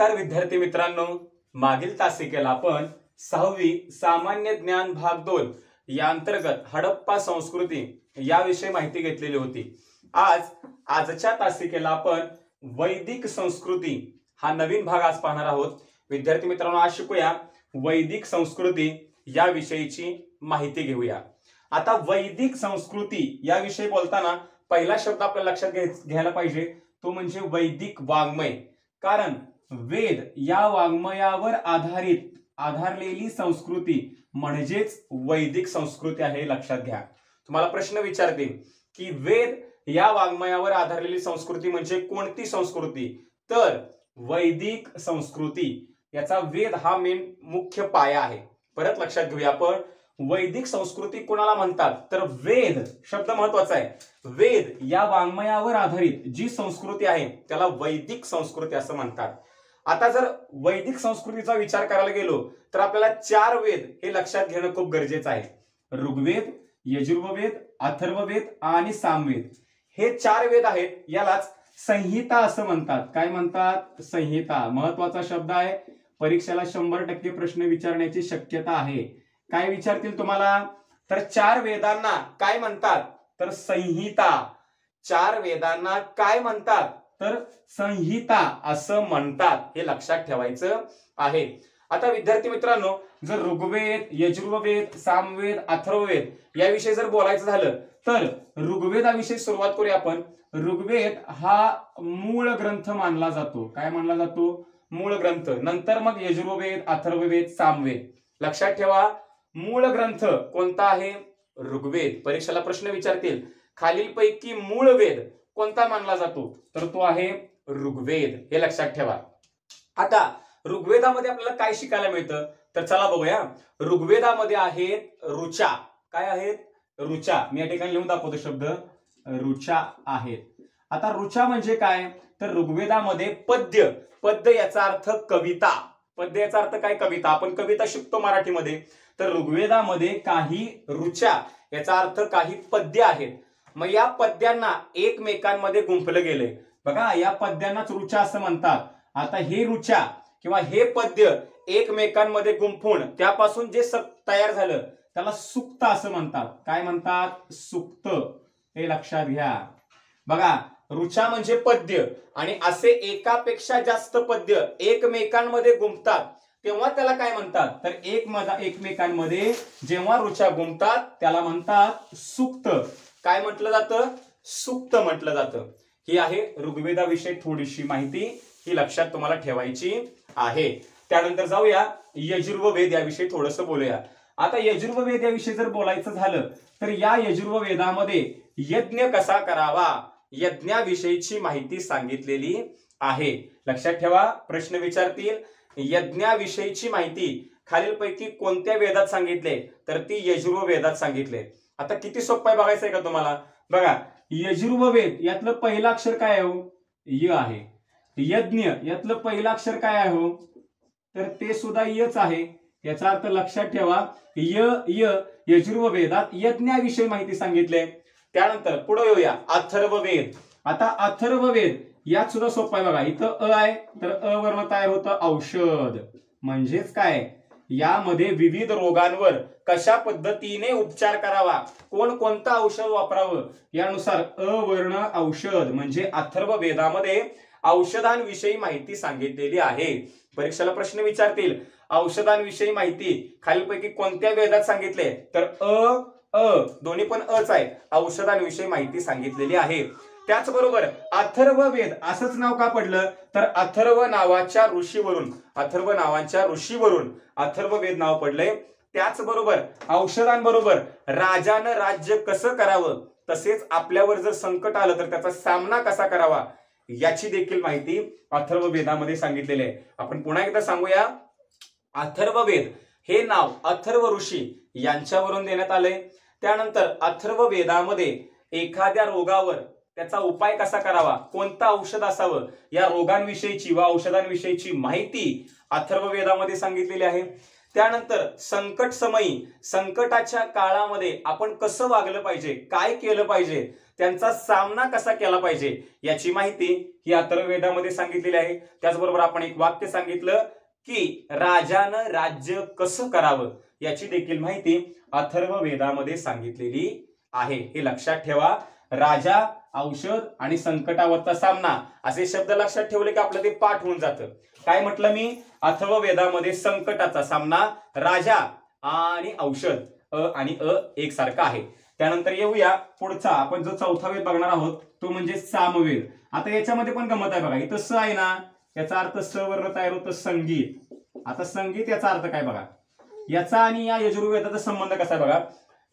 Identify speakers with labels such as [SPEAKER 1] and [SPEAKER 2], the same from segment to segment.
[SPEAKER 1] नमस्कार विद्यार्थी मित्रांनो, मागील तासिकेला आपण 6वी सामान्य ज्ञान भाग 2 या अंतर्गत हडप्पा संस्कृती याविषयी माहिती घेतलेली होती। आजच्या तासिकेला आपण वैदिक संस्कृती हा नवीन भाग आज पाहणार आहोत। विद्यार्थी मित्रांनो, आज शिकूया वैदिक संस्कृती या विषयीची माहिती घेऊया। आता वैदिक संस्कृती या विषयी बोलताना पहिला शब्द आपल्याला लक्षात घ्यायला पाहिजे, तो म्हणजे वैदिक वाङ्मय। कारण वेद या वाङ्मयावर आधारलेली संस्कृती म्हणजेच वैदिक संस्कृती आहे, लक्षात घ्या। तुम्हाला प्रश्न विचारतील की वेद या वाङ्मयावर आधारलेली संस्कृती म्हणजे कोणती संस्कृती? तर वैदिक संस्कृती, याचा वेद हा मेन मुख्य पाया आहे। परत लक्षात घेऊया आपण, वैदिक संस्कृती कोणाला म्हणतात? तर वेद शब्द महत्वाचा आहे। वेद या वाङ्मयावर आधारित जी संस्कृती आहे त्याला वैदिक संस्कृती असं म्हणतात। आता जर वैदिक संस्कृतीचा विचार करायला गेलो तर आपल्याला 4 वेद हे लक्षात घेणं खूप गरजेचं आहे। ऋग्वेद, यजुर्वेद, अथर्ववेद आणि सामवेद हे 4 वेद आहेत। यालाच संहिता असं म्हणतात। काय म्हणतात? संहिता। महत्वाचा शब्द आहे, परीक्षेला 100% प्रश्न विचारण्याची शक्यता आहे। काय विचारतील तुम्हाला? तर 4 वेदांना काय म्हणतात? तर संहिता। 4 वेदांना काय म्हणतात? तर संहिता असं म्हणतात, हे लक्षात ठेवायचं आहे। आता विद्यार्थी मित्रांनो, जर ऋग्वेद, यजुर्वेद, सामवेद, अथर्ववेद याविषयी जर बोलायचं झालं तर ऋग्वेदाविषयी सुरुवात करूया आपण। ऋग्वेद हा मूळ ग्रंथ मानला जातो। काय मानला जातो? मूळ ग्रंथ। नंतर मग यजुर्वेद, अथर्ववेद, सामवेद। लक्षात ठेवा, मूळ ग्रंथ कोणता आहे? ऋग्वेद। परीक्षेला प्रश्न विचारतील खालीलपैकी मूळ वेद कोणता मानला जातो? तर तो आहे ऋग्वेद, हे लक्षात ठेवा। आता ऋग्वेदामध्ये आपल्याला काय शिकायला मिळतं? तर चला बघूया। ऋग्वेदामध्ये आहेत ऋचा। काय आहेत? ऋचा। मी या ठिकाणी लिहून दाखवतो शब्द, ऋचा आहेत। आता ऋचा म्हणजे काय? तर ऋग्वेदामध्ये पद्य, पद्य याचा अर्थ कविता। पद्य याचा अर्थ काय? कविता। आपण कविता शिकतो मराठीमध्ये, तर ऋग्वेदामध्ये काही ऋचा याचा अर्थ काही पद्य आहेत। मग या पद्यांना एकमेकांमध्ये गुंफलं गेले, बघा या पद्यांनाच ऋचा असं म्हणतात। आता हे ऋचा किंवा हे पद्य एकमेकांमध्ये गुंफून त्यापासून जे तयार झालं त्याला सूक्त असं म्हणतात। काय म्हणतात? सूक्त, हे लक्षात घ्या। बघा, ऋचा म्हणजे पद्य आणि असे एकापेक्षा जास्त पद्य एकमेकांमध्ये गुंफतात तेव्हा त्याला काय म्हणतात? तर एकमेकांमध्ये जेव्हा ऋचा गुंफतात त्याला म्हणतात सूक्त। काय म्हटलं जातं? सूक्त म्हटलं जातं। ही आहे ऋग्वेदाविषयी थोडीशी माहिती, ही लक्षात तुम्हाला ठेवायची आहे। त्यानंतर जाऊया यजुर्वेद याविषयी थोडंसं बोलूया। आता यजुर्वेद याविषयी जर बोलायचं झालं तर या यजुर्वेदामध्ये यज्ञ कसा करावा यज्ञाविषयीची माहिती सांगितलेली आहे। लक्षात ठेवा, प्रश्न विचारतील यज्ञाविषयीची माहिती खालीलपैकी कोणत्या वेदात सांगितले? तर ती यजुर्वेदात सांगितले। आता किती सोपं आहे बघायचंय का तुम्हाला? बघा, यजुर्वेद यातलं पहिलं अक्षर काय आहे हो? य आहे। यज्ञ यातलं पहिलं अक्षर काय आहे हो? तर ते सुद्धा यच आहे। याचा अर्थ लक्षात ठेवा, यजुर्वेदात यज्ञाविषयी माहिती सांगितले। त्यानंतर पुढे येऊया अथर्ववेद। आता अथर्ववेद यात सुद्धा सोपं आहे बघा, इथं अ आहे तर अ वर्ण तयार होतं औषध। म्हणजेच काय? यामध्ये विविध रोगांवर कशा पद्धतीने उपचार करावा, कोणतं औषध वापरावं यानुसार अ वर्ण औषध म्हणजे अथर्ववेदामध्ये औषधांविषयी माहिती सांगितलेली आहे। परीक्षेला प्रश्न विचारतील औषधांविषयी माहिती खालीलपैकी कोणत्या वेदात सांगितले? तर दोन्ही पण अच आहे, औषधांविषयी माहिती सांगितलेली आहे। त्याचबरोबर अथर्ववेद असंच नाव का पडलं? तर अथर्व नावाच्या ऋषीवरून अथर्ववेद नाव पडलंय। त्याचबरोबर औषधांबरोबर राजानं राज्य कसं करावं, तसेच आपल्यावर जर संकट आलं तर त्याचा सामना कसा करावा याची देखील माहिती अथर्ववेदामध्ये सांगितलेली आहे। आपण पुन्हा एकदा सांगूया, अथर्ववेद हे नाव अथर्व ऋषी यांच्यावरून देण्यात आलंय। त्यानंतर अथर्ववेदामध्ये एखाद्या रोगावर त्याचा उपाय कसा करावा, कोणतं औषध असावं या रोगांविषयीची व औषधांविषयीची माहिती अथर्ववेदामध्ये सांगितलेली आहे। त्यानंतर संकट समयी, संकटाच्या काळामध्ये आपण कसं वागलं पाहिजे, काय केलं पाहिजे, त्यांचा सामना कसा केला पाहिजे याची माहिती ही अथर्ववेदामध्ये सांगितलेली आहे. त्याचबरोबर आपण एक वाक्य सांगितलं की राजानं राज्य कसं करावं याची देखील माहिती अथर्ववेदामध्ये सांगितलेली आहे. हे लक्षात ठेवा. राजा, औषध आणि संकटावरचा सामना असे शब्द लक्षात ठेवले की आपलं ते पाठ होऊन जातं. काय म्हटलं मी? अथर्ववेदामध्ये संकटाचा सामना, राजा आणि औषध, अ आणि अ एकसारखा आहे. त्यानंतर येऊया पुढचा, आपण जो चौथा वेद बघणार आहोत तो म्हणजे सामवेद. आता याच्यामध्ये पण गमत आहे बघा. इथं स आहे ना, याचा अर्थ स वर्ण तयार होतं संगीत. आता संगीत याचा अर्थ काय बघा. याचा आणि या यजुर्वेदाचा संबंध कसा आहे बघा.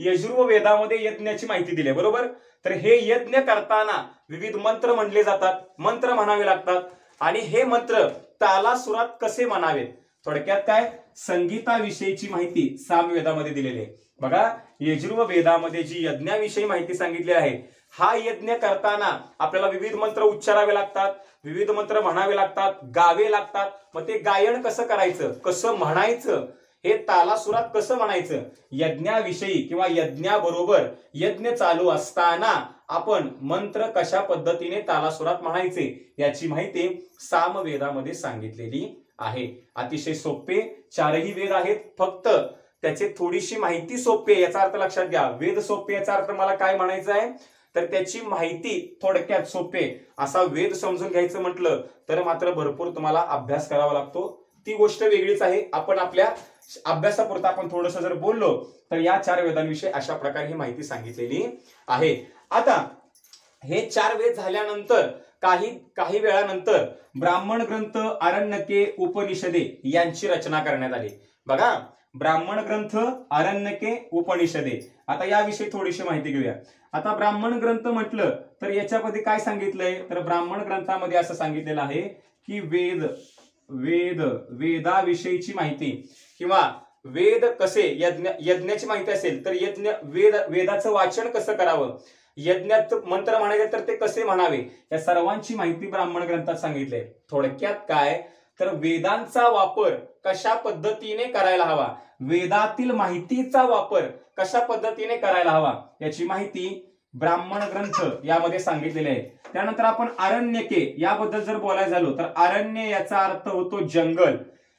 [SPEAKER 1] यजुर्वेदामध्ये यज्ञाची माहिती दिली आहे, बरोबर. तर हे यज्ञ करताना विविध मंत्र म्हणले जातात, मंत्र म्हणावे लागतात आणि हे मंत्र तालासुरात कसे म्हणावेत. थोडक्यात काय, संगीताविषयीची माहिती सामवेदामध्ये दिलेली आहे बघा. यजुर्वेदामध्ये जी यज्ञाविषयी माहिती सांगितली आहे, हा यज्ञ करताना आपल्याला विविध मंत्र उच्चारावे लागतात, विविध मंत्र म्हणावे लागतात, गावे लागतात. मग ते गायन कसं करायचं, कसं म्हणायचं, हे तालासुरात कसं म्हणायचं, यज्ञाविषयी किंवा यज्ञाबरोबर यज्ञ चालू असताना आपण मंत्र कशा पद्धतीने तालासुरात म्हणायचे याची माहिती सामवेदामध्ये सांगितलेली आहे. अतिशय सोपे चारही वेद आहेत, फक्त त्याचे थोडीशी माहिती सोपी आहे याचा अर्थ लक्षात घ्या. वेद सोपे याचा अर्थ मला काय म्हणायचं आहे, तर त्याची माहिती थोडक्यात सोपे असा वेद समजून घ्यायचं म्हटलं तर मात्र भरपूर तुम्हाला अभ्यास करावा लागतो. ती गोष्ट वेगळीच आहे. आपण आपल्या अभ्यासापुरता आपण थोडस जर बोललो तर या चार वेदांविषयी अशा प्रकारे ही माहिती सांगितलेली आहे. आता हे चार वेद झाल्यानंतर काही वेळानंतर ब्राह्मण ग्रंथ, आरण्यके, उपनिषदे यांची रचना करण्यात आली बघा. ब्राह्मण ग्रंथ, आरण्यके, उपनिषदे. आता याविषयी थोडीशी माहिती घेऊया. आता ब्राह्मण ग्रंथ म्हटलं तर याच्यामध्ये काय सांगितलंय, तर ब्राह्मण ग्रंथामध्ये असं सांगितलेलं आहे की वेदाविषयीची माहिती किंवा वेद कसे, यज्ञाची माहिती असेल तर वेदाचं वाचन कसं करावं, यज्ञात मंत्र म्हणायचे तर ते कसे म्हणावे, या सर्वांची माहिती ब्राह्मण ग्रंथात सांगितले. थोडक्यात काय, तर वेदांचा वापर कशा पद्धतीने करायला हवा, वेदातील माहितीचा वापर कशा पद्धतीने करायला हवा याची माहिती ब्राह्मण ग्रंथ यामध्ये सांगितलेले आहे. त्यानंतर आपण आरण्यके याबद्दल जर बोलायला झालो तर आरण्य याचा अर्थ होतो जंगल.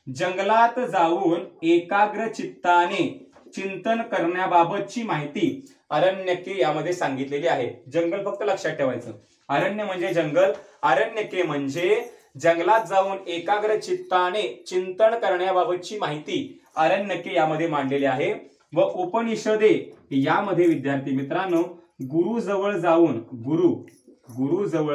[SPEAKER 1] जंगलात जाऊन एकाग्र चित्ताने चिंतन करण्याबाबतची माहिती आरण्यके यामध्ये सांगितलेली आहे. जंगल फक्त लक्षात ठेवायचं. अरण्य म्हणजे जंगल, आरण्यके म्हणजे जंगलात जाऊन एकाग्र चित्ताने चिंतन करण्याबाबतची माहिती आरण्यके यामध्ये मांडलेली आहे. व उपनिषदे यामध्ये विद्यार्थी मित्रांनो गुरु जवळ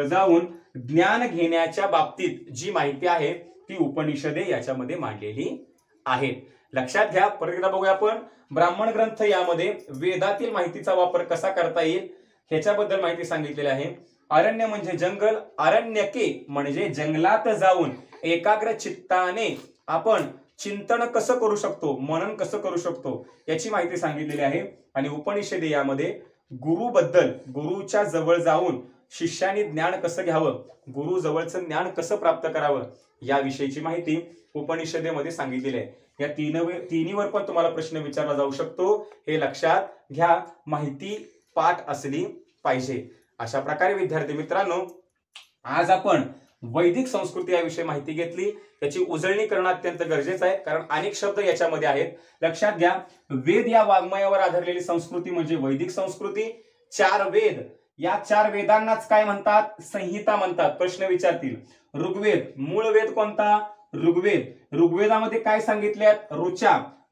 [SPEAKER 1] जाऊन ज्ञान घेण्याच्या बाबतीत जी माहिती आहे ती उपनिषदे याच्यामध्ये मांडलेली आहे. लक्षात घ्या. परत एकदा बघूया आपण. ब्राह्मण ग्रंथ यामध्ये वेदातील माहितीचा वापर कसा करता येईल ह्याच्याबद्दल माहिती सांगितलेली आहे. अरण्य म्हणजे जंगल, आरण्यके म्हणजे जंगलात जाऊन एकाग्र चित्ताने आपण चिंतन कसं करू शकतो, मनन कसं करू शकतो याची माहिती सांगितलेली आहे. आणि उपनिषदे यामध्ये गुरुच्या जवळ जाऊन शिष्याने ज्ञान कसं घ्यावं, गुरु जवळचं ज्ञान कसं प्राप्त करावं याविषयीची माहिती उपनिषदेमध्ये सांगितलेली आहे. या तिन्हीवर पण तुम्हाला प्रश्न विचारला जाऊ शकतो, हे लक्षात घ्या. माहिती पाठ असली पाहिजे. अशा प्रकारे विद्यार्थी मित्रांनो आज आपण वैदिक संस्कृती याविषयी माहिती घेतली. त्याची उजळणी करणं अत्यंत गरजेचं आहे, कारण अनेक शब्द याच्यामध्ये आहेत. लक्षात घ्या. वेद या वाङ्मयावर आधारलेली संस्कृती म्हणजे वैदिक संस्कृती. चार वेद, या चार वेदांनाच काय म्हणतात, संहिता म्हणतात. प्रश्न विचारतील. ऋग्वेद, मूळ वेद कोणता, ऋग्वेद. ऋग्वेदामध्ये काय सांगितल्यात,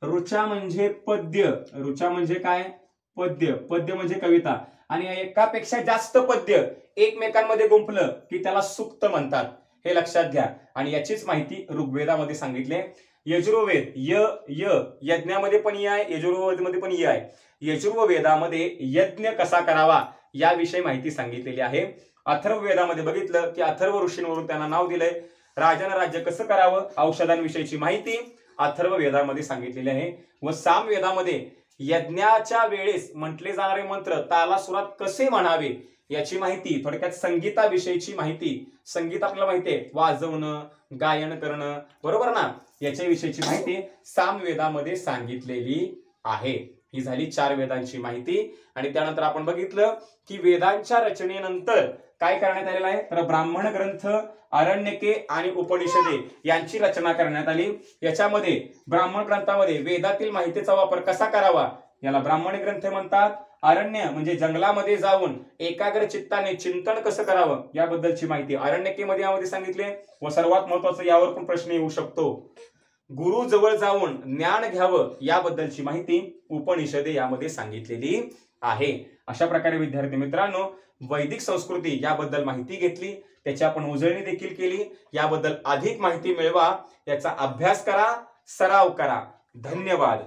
[SPEAKER 1] ऋचा म्हणजे पद्य. ऋचा म्हणजे काय, पद्य म्हणजे कविता. आणि एकापेक्षा जास्त पद्य एकमेकांमध्ये गुंफलं की त्याला सूक्त म्हणतात, हे लक्षात घ्या. आणि याचीच माहिती ऋग्वेदामध्ये सांगितले. यजुर्वेद, यज्ञामध्ये पण य आहे, यजुर्वेदामध्ये पण य आहे. यजुर्वेदामध्ये यज्ञ कसा करावा याविषयी माहिती सांगितलेली आहे. अथर्ववेदामध्ये बघितलं की अथर्व ऋषींवरून त्यांना नाव दिलंय. राजानं राज्य कसं करावं, औषधांविषयीची माहिती अथर्ववेदामध्ये सांगितलेली आहे. व सामवेदामध्ये यज्ञाच्या वेळेस म्हटले जाणारे मंत्र तालासुरात कसे म्हणावे याची माहिती, थोडक्यात संगीताविषयीची माहिती. संगीत आपल्याला माहिती आहे, वाजवणं, गायन करणं, बरोबर ना. याच्याविषयीची माहिती सामवेदामध्ये सांगितलेली आहे. ही झाली 4 वेदांची माहिती. आणि त्यानंतर आपण बघितलं की वेदांच्या रचनेनंतर काय करण्यात आलेलं आहे, तर ब्राह्मण ग्रंथ, आरण्यके आणि उपनिषदे यांची रचना करण्यात आली. याच्यामध्ये ब्राह्मण ग्रंथामध्ये वेदातील माहितीचा वापर कसा करावा याला ब्राह्मणी ग्रंथ म्हणतात. अरण्य म्हणजे जंगलामध्ये जाऊन एकाग्र चित्ताने चिंतन कसं करावं याबद्दलची माहिती आरण्यकेमध्ये यामध्ये सांगितले. व सर्वात महत्वाचं, यावर पण प्रश्न येऊ शकतो, गुरु जवळ जाऊन ज्ञान घ्यावं याबद्दलची माहिती उपनिषदे यामध्ये सांगितलेली आहे. अशा प्रकारे विद्यार्थी मित्रांनो, वैदिक संस्कृती याबद्दल माहिती घेतली, त्याची आपण उजळणी देखील केली. याबद्दल अधिक माहिती मिळवा, याचा अभ्यास करा, सराव करा. धन्यवाद.